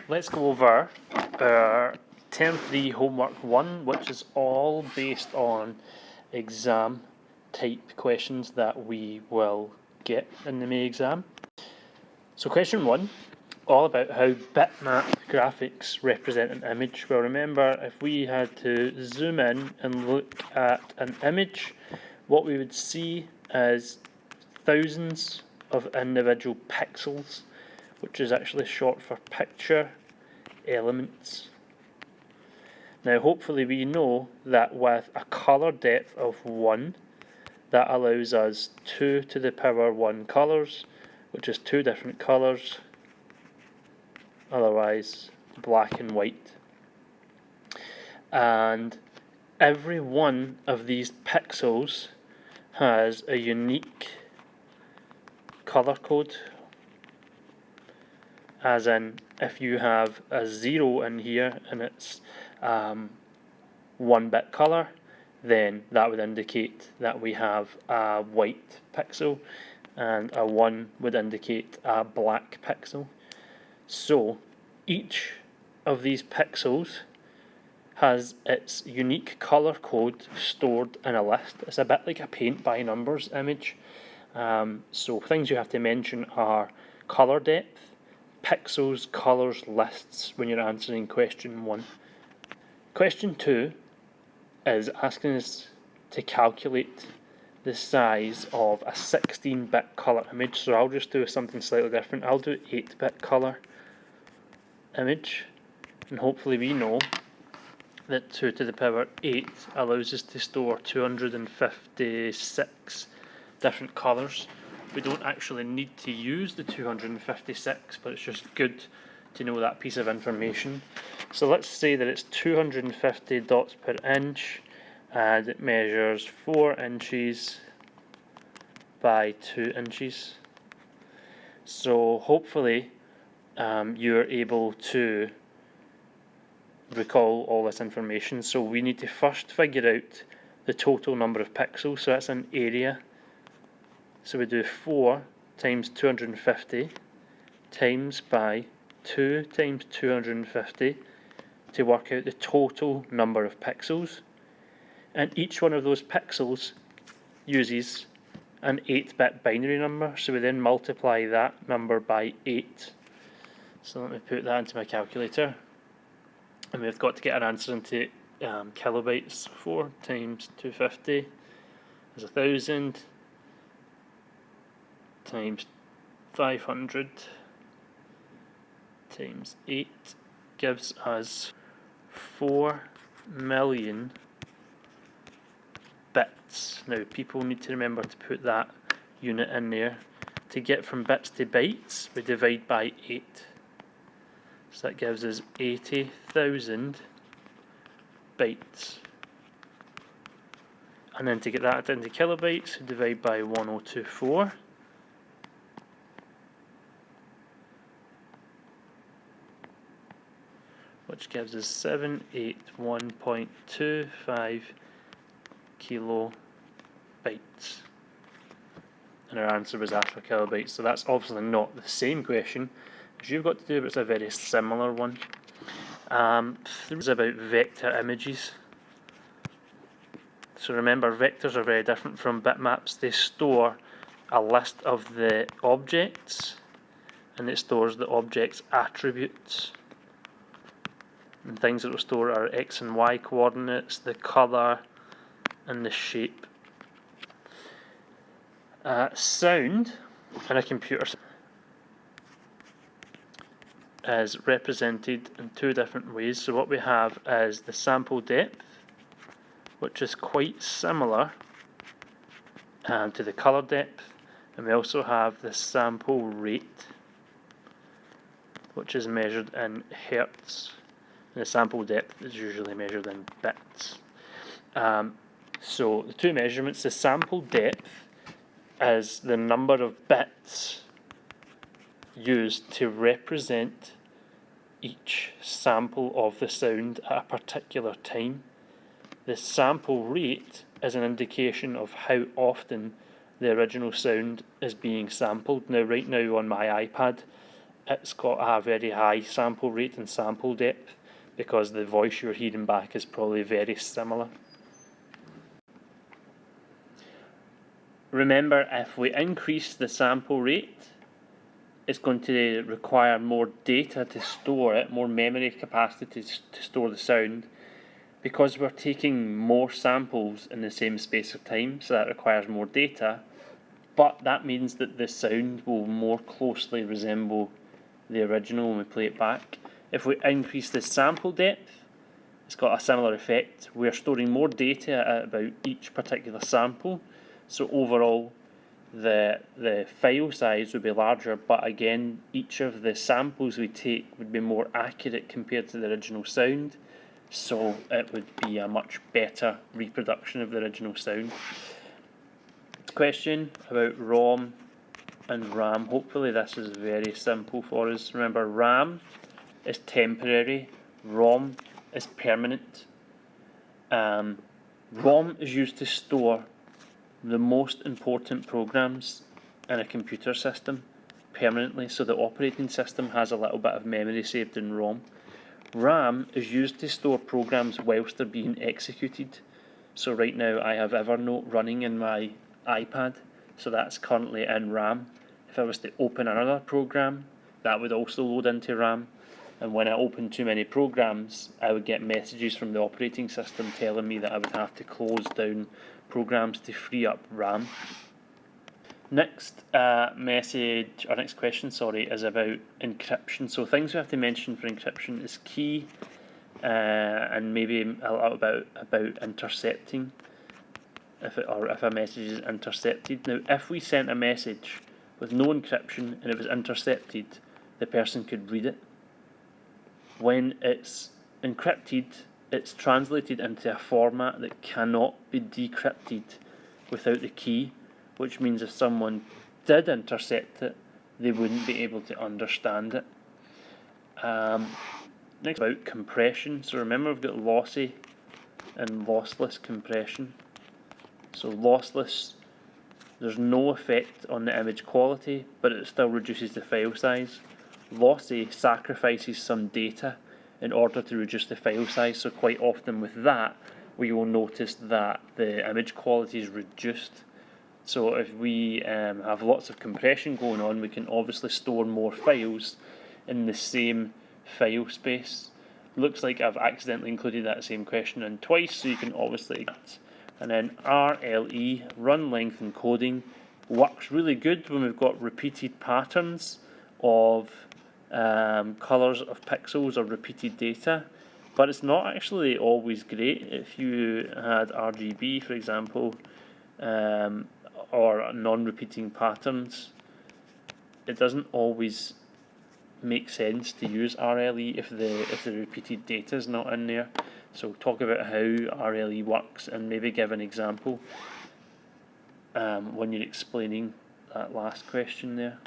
let's go over our Term 3 Homework 1, which is all based on exam type questions that we will get in the May exam. So question 1, all about how bitmap graphics represent an image. Well, remember, if we had to zoom in and look at an image, what we would see is thousands of individual pixels, which is actually short for picture elements. Now hopefully we know that with a colour depth of 1, that allows us 2 to the power 1 colours, which is 2 different colours, otherwise black and white. And every one of these pixels has a unique colour code, as in if you have a 0 in here and it's 1-bit colour, then that would indicate that we have a white pixel, and a 1 would indicate a black pixel. So each of these pixels has its unique colour code stored in a list. It's a bit like a paint by numbers image. So things you have to mention are colour depth, pixels, colours, lists when you're answering question 1. Question 2 is asking us to calculate the size of a 16-bit colour image. So I'll just do something slightly different. I'll do 8-bit colour image, and hopefully we know that 2 to the power 8 allows us to store 256 different colours. We don't actually need to use the 256, but it's just good to know that piece of information. So let's say that it's 250 dots per inch, and it measures 4 inches by 2 inches. So hopefully you're able to recall all this information. So we need to first figure out the total number of pixels, so that's an area. So we do 4 times 250 times by 2 times 250 to work out the total number of pixels. And each one of those pixels uses an 8-bit binary number, so we then multiply that number by 8. So let me put that into my calculator, and we've got to get our answer into kilobytes. 4 times 250 is 1000, times 500 times 8 gives us 4 million bits. Now people need to remember to put that unit in there. To get from bits to bytes, we divide by 8. So that gives us 80,000 bytes. And then to get that into kilobytes, we divide by 1024. Which gives us 781.25 kilobytes. And our answer was asked for kilobytes, so that's obviously not the same question as you've got to do, but it's a very similar one. This is about vector images. So remember, vectors are very different from bitmaps. They store a list of the objects, and it stores the object's attributes. And things that will store are x and y coordinates, the colour, and the shape. Sound in a computer is represented in 2 different ways. So what we have is the sample depth, which is quite similar to the colour depth, and we also have the sample rate, which is measured in hertz. The sample depth is usually measured in bits. So the 2 measurements, the sample depth is the number of bits used to represent each sample of the sound at a particular time. The sample rate is an indication of how often the original sound is being sampled. Now right now on my iPad it's got a very high sample rate and sample depth because the voice you're hearing back is probably very similar. Remember, if we increase the sample rate, it's going to require more data to store it, more memory capacity to store the sound, because we're taking more samples in the same space of time, so that requires more data, but that means that the sound will more closely resemble the original when we play it back. If we increase the sample depth, it's got a similar effect. We're storing more data at about each particular sample, so overall the file size would be larger, but again, each of the samples we take would be more accurate compared to the original sound, so it would be a much better reproduction of the original sound. Question about ROM and RAM. Hopefully this is very simple for us. Remember, RAM is temporary, ROM is permanent. ROM is used to store the most important programs in a computer system permanently, so the operating system has a little bit of memory saved in ROM. RAM is used to store programs whilst they're being executed. So right now I have Evernote running in my iPad, so that's currently in RAM. If I was to open another program, that would also load into RAM, and when I open too many programs, I would get messages from the operating system telling me that I would have to close down programs to free up RAM. Next next question, is about encryption. So things we have to mention for encryption is key, and maybe a little bit about intercepting, if a message is intercepted. Now, if we sent a message with no encryption and it was intercepted, the person could read it. When it's encrypted, it's translated into a format that cannot be decrypted without the key, which means if someone did intercept it, they wouldn't be able to understand it. Next, about compression. So remember, we've got lossy and lossless compression. So lossless, there's no effect on the image quality, but it still reduces the file size. Lossy sacrifices some data in order to reduce the file size, so quite often with that we will notice that the image quality is reduced. So if we have lots of compression going on, we can obviously store more files in the same file space. Looks like I've accidentally included that same question in twice, so you can obviously. And then RLE, run length encoding, works really good when we've got repeated patterns of colours of pixels or repeated data, but it's not actually always great. If you had RGB, for example, or non-repeating patterns, it doesn't always make sense to use RLE if the repeated data is not in there. So talk about how RLE works and maybe give an example when you're explaining that last question there.